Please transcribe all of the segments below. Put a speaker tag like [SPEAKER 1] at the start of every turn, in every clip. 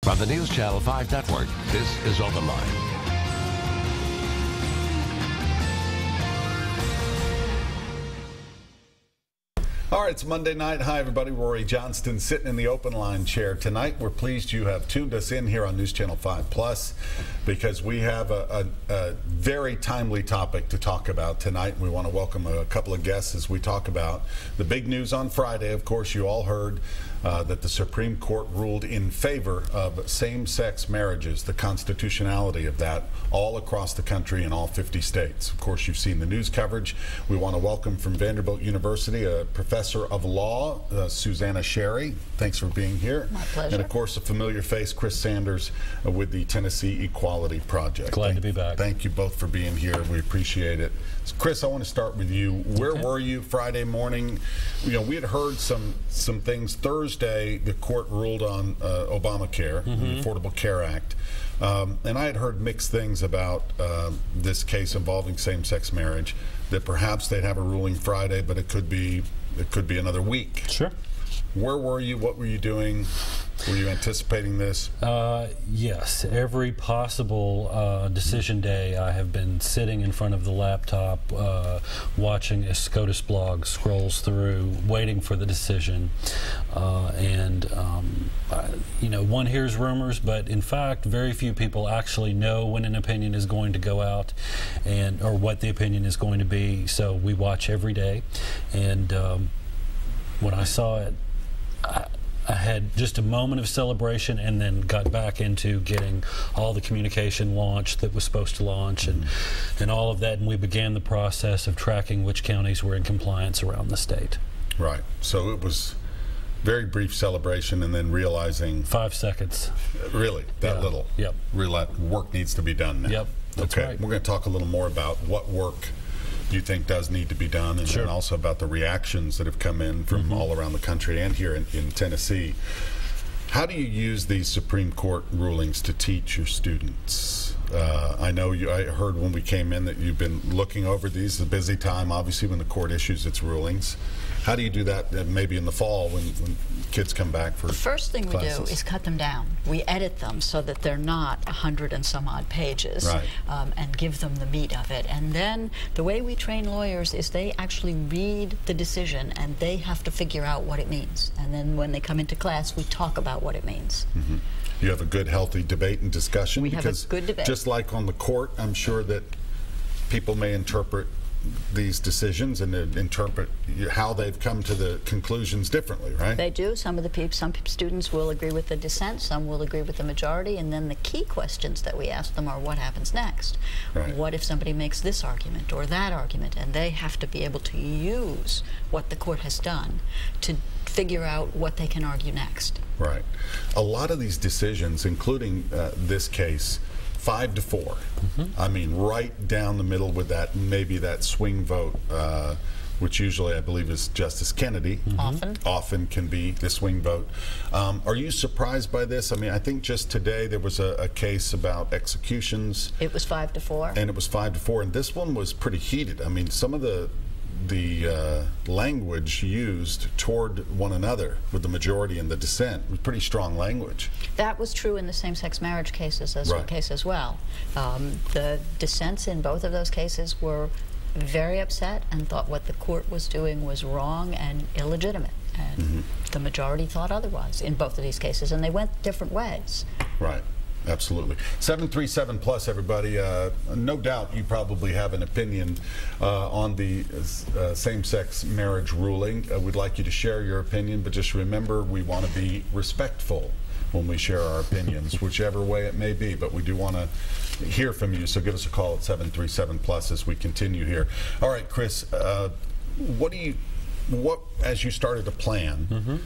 [SPEAKER 1] From the News Channel 5 Network, this is OpenLine.
[SPEAKER 2] All right, it's Monday night. Hi, everybody. Rhori Johnston sitting in the OpenLine chair tonight. We're pleased you have tuned us in here on News Channel 5 Plus because we have a very timely topic to talk about tonight. We want to welcome a couple of guests as we talk about the big news on Friday. Of course, you all heard that the Supreme Court ruled in favor of same-sex marriages, the constitutionality of that, all across the country in all 50 states. Of course, you've seen the news coverage. We want to welcome from Vanderbilt University a professor of law, Suzanna. Thanks for being here.
[SPEAKER 3] My pleasure.
[SPEAKER 2] And of course, a familiar face, Chris Sanders, with the Tennessee Equality Project.
[SPEAKER 4] Glad to be back.
[SPEAKER 2] Thank you both for being here. We appreciate it. So Chris, I want to start with you. Where were you Friday morning? You know, we had heard some things Thursday. The court ruled on Obamacare, the Affordable Care Act. And I had heard mixed things about this case involving same-sex marriage, that perhaps they'd have a ruling Friday, but it could be another week.
[SPEAKER 4] Sure.
[SPEAKER 2] Where were you? What were you doing? Were you anticipating this?
[SPEAKER 4] Yes. Every possible decision day, I have been sitting in front of the laptop, watching a SCOTUS blog scrolls through, waiting for the decision. You know, one hears rumors, but in fact, very few people actually know when an opinion is going to go out, or what the opinion is going to be. So we watch every day, and when I saw it, I had just a moment of celebration and then got back into getting all the communication launched that was supposed to launch and all of that, and we began the process of tracking which counties were in compliance around the state. Right.
[SPEAKER 2] So it was very brief celebration and then realizing
[SPEAKER 4] 5 seconds.
[SPEAKER 2] Really? That little?
[SPEAKER 4] Yep.
[SPEAKER 2] Realize work needs to be done now.
[SPEAKER 4] Yep. That's
[SPEAKER 2] okay.
[SPEAKER 4] Right.
[SPEAKER 2] We're going to talk a little more about what work you think does need to be done, and then also about the reactions that have come in from all around the country and here in Tennessee. How do you use these Supreme Court rulings to teach your students? I know I heard when we came in that you've been looking over these. It's a busy time, obviously, when the court issues its rulings. How do you do that maybe in the fall when kids come back for classes?
[SPEAKER 3] The first thing we do is cut them down. We edit them so that they're not 100 and some odd pages, and give them the meat of it. And then the way we train lawyers is they actually read the decision and they have to figure out what it means. And then when they come into class, we talk about what it means.
[SPEAKER 2] You have a good, healthy debate and discussion.
[SPEAKER 3] We have a good debate.
[SPEAKER 2] Just like on the court, I'm sure that people may interpret these decisions and interpret how they've come to the conclusions differently, right?
[SPEAKER 3] They do. Some students will agree with the dissent, some will agree with the majority, and then the key questions that we ask them are what happens next? Right. What if somebody makes this argument or that argument? And they have to be able to use what the court has done to figure out what they can argue next.
[SPEAKER 2] Right. A lot of these decisions, including this case, 5-4. I mean, right down the middle with that, maybe that swing vote, which usually I believe is Justice Kennedy. Often can be the swing vote. Are you surprised by this? I mean, I think just today there was a case about executions.
[SPEAKER 3] It was 5-4.
[SPEAKER 2] And it was 5-4, and this one was pretty heated. I mean, some of the language used toward one another with the majority and the dissent was pretty strong language.
[SPEAKER 3] That was true in the same-sex marriage cases as well. The dissents in both of those cases were very upset and thought what the court was doing was wrong and illegitimate. And the majority thought otherwise in both of these cases, and they went different ways.
[SPEAKER 2] Right. Absolutely. 737 plus, everybody. No doubt you probably have an opinion on the same-sex marriage ruling. We'd like you to share your opinion, but just remember we want to be respectful when we share our opinions, whichever way it may be. But we do want to hear from you, so give us a call at 737 plus as we continue here. All right, Chris, as you started to plan,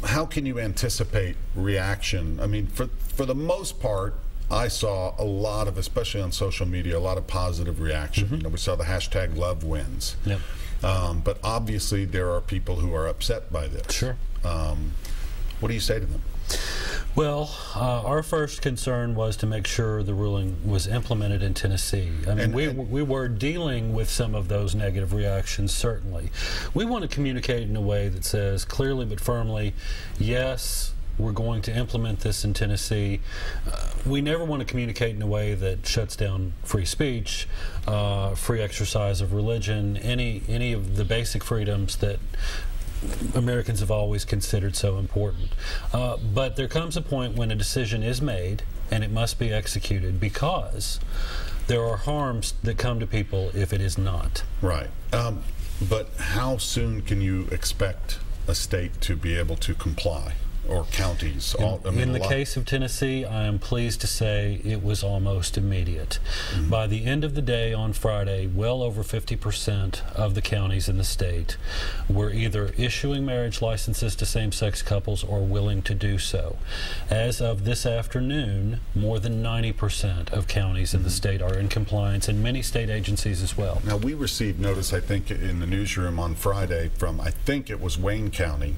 [SPEAKER 2] how can you anticipate reaction? I mean, for the most part, I saw a lot of, especially on social media, a lot of positive reaction. You know, we saw the hashtag love wins.
[SPEAKER 4] Yep.
[SPEAKER 2] But obviously there are people who are upset by this.
[SPEAKER 4] Sure.
[SPEAKER 2] What do you say to them?
[SPEAKER 4] Well, our first concern was to make sure the ruling was implemented in Tennessee. I mean, we were dealing with some of those negative reactions, certainly. We want to communicate in a way that says clearly but firmly, yes, we're going to implement this in Tennessee. We never want to communicate in a way that shuts down free speech, free exercise of religion, any of the basic freedoms that Americans have always considered so important. But there comes a point when a decision is made and it must be executed, because there are harms that come to people if it is not.
[SPEAKER 2] Right. But how soon can you expect a state to be able to comply, or counties?
[SPEAKER 4] In the case of Tennessee, I am pleased to say it was almost immediate. Mm-hmm. By the end of the day on Friday, well over 50% of the counties in the state were either issuing marriage licenses to same-sex couples or willing to do so. As of this afternoon, more than 90% of counties in the state are in compliance, and many state agencies as well.
[SPEAKER 2] Now, we received notice, I think, in the newsroom on Friday from, I think it was Wayne County,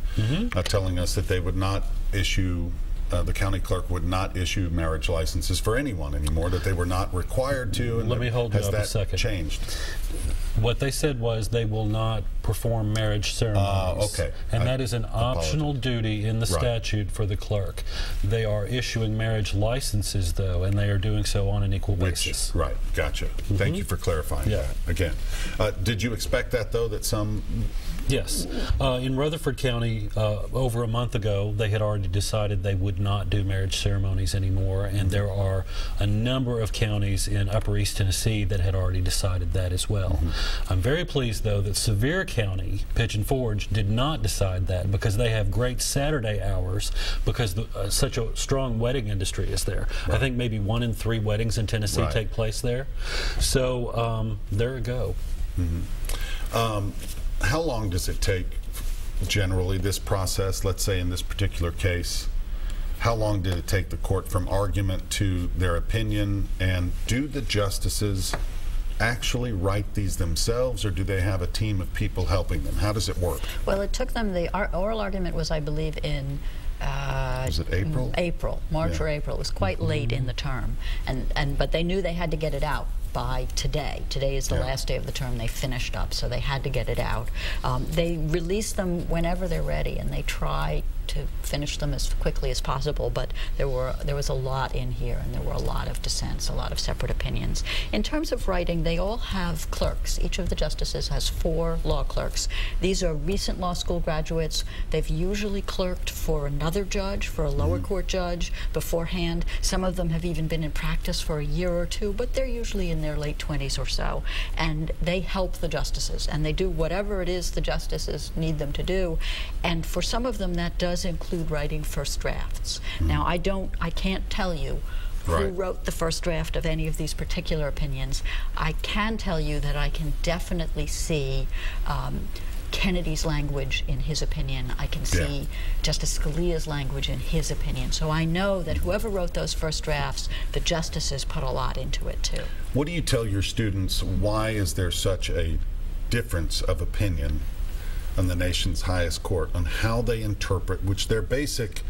[SPEAKER 2] telling us that they would not issue, the county clerk would not issue marriage licenses for anyone anymore, that they were not required to. And
[SPEAKER 4] let me hold you up a second.
[SPEAKER 2] Changed?
[SPEAKER 4] What they said was they will not perform marriage ceremonies.
[SPEAKER 2] Okay.
[SPEAKER 4] And that is an optional duty in the statute for the clerk. They are issuing marriage licenses, though, and they are doing so on an equal basis.
[SPEAKER 2] Right, gotcha. Thank you for clarifying that again. Did you expect that, though, that some...
[SPEAKER 4] Yes. In Rutherford County, over a month ago, they had already decided they would not do marriage ceremonies anymore, and there are a number of counties in Upper East Tennessee that had already decided that as well. I'm very pleased, though, that Sevier County, Pigeon Forge, did not decide that, because they have great Saturday hours, because such a strong wedding industry is there. I think maybe 1 in 3 weddings in Tennessee take place there. So there we go.
[SPEAKER 2] How long does it take, generally, this process? Let's say in this particular case, how long did it take the court from argument to their opinion? And do the justices actually write these themselves, or do they have a team of people helping them? How does it work?
[SPEAKER 3] Well, it took them, the oral argument was, I believe, in
[SPEAKER 2] was it April?
[SPEAKER 3] April, March or April. It was quite late in the term, but they knew they had to get it out by today. Today is the last day of the term. They finished up, so they had to get it out. They release them whenever they're ready, and they try to finish them as quickly as possible, but there was a lot in here, and there were a lot of dissents, a lot of separate opinions. In terms of writing, they all have clerks. Each of the justices has 4 law clerks. These are recent law school graduates. They've usually clerked for another judge, for a lower court judge beforehand. Some of them have even been in practice for a year or 2, but they're usually in their late 20s or so, and they help the justices, and they do whatever it is the justices need them to do. And for some of them, that does include writing first drafts. Now, I can't tell you who wrote the first draft of any of these particular opinions. I can tell you that I can definitely see Kennedy's language in his opinion. I can see Justice Scalia's language in his opinion. So I know that whoever wrote those first drafts, the justices put a lot into it too.
[SPEAKER 2] What do you tell your students? Why is there such a difference of opinion on the nation's highest court on how they interpret, which their basic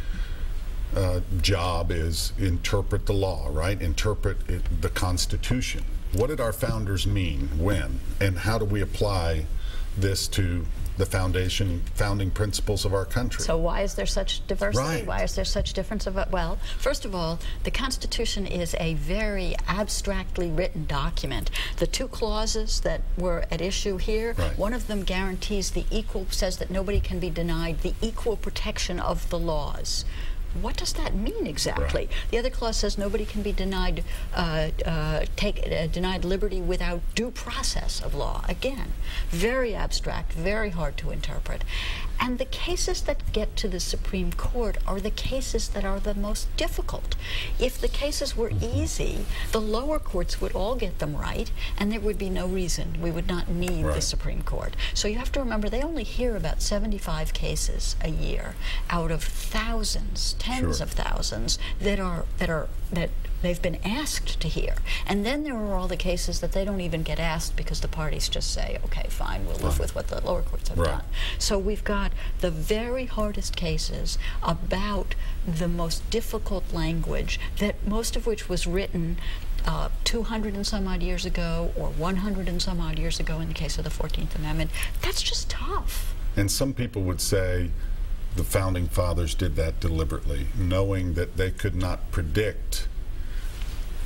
[SPEAKER 2] job is interpret the law, right? Interpret the Constitution. What did our founders mean when, and how do we apply this to the founding principles of our country?
[SPEAKER 3] So why is there such diversity? Why is there such difference of it? Well, first of all, the Constitution is a very abstractly written document. The 2 clauses that were at issue here, one of them guarantees says that nobody can be denied the equal protection of the laws. What does that mean exactly? The other clause says nobody can be denied denied liberty without due process of law. Again, very abstract, very hard to interpret. And the cases that get to the Supreme Court are the cases that are the most difficult. If the cases were easy, the lower courts would all get them right, and there would be no reason. We would not need the Supreme Court. So you have to remember, they only hear about 75 cases a year out of thousands, tens of thousands that they've been asked to hear. And then there are all the cases that they don't even get asked because the parties just say, okay, fine, we'll live with what the lower courts have done. So we've got the very hardest cases about the most difficult language, that most of which was written 200 and some odd years ago, or 100 and some odd years ago in the case of the 14th Amendment. That's just tough.
[SPEAKER 2] And some people would say the Founding Fathers did that deliberately, knowing that they could not predict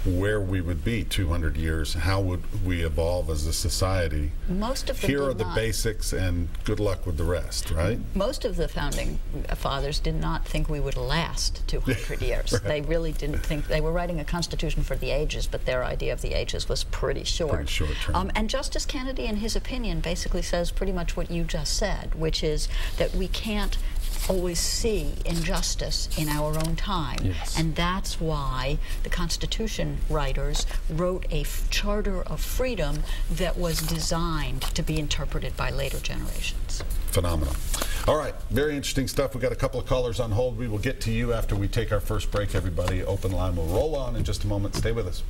[SPEAKER 2] where we would be 200 years, how would we evolve as a society.
[SPEAKER 3] Most of them
[SPEAKER 2] Here are the basics, and good luck with the rest, right?
[SPEAKER 3] Most of the Founding Fathers did not think we would last 200 years.
[SPEAKER 2] Right.
[SPEAKER 3] They really didn't think. They were writing a constitution for the ages, but their idea of the ages was pretty short.
[SPEAKER 2] Pretty short term.
[SPEAKER 3] And Justice Kennedy, in his opinion, basically says pretty much what you just said, which is that we can't always see injustice in our own time.
[SPEAKER 4] Yes.
[SPEAKER 3] And that's why the Constitution writers wrote a charter of freedom that was designed to be interpreted by later generations.
[SPEAKER 2] Phenomenal. All right, very interesting stuff. We've got a couple of callers on hold. We will get to you after we take our first break, everybody. Open Line will roll on in just a moment. Stay with us.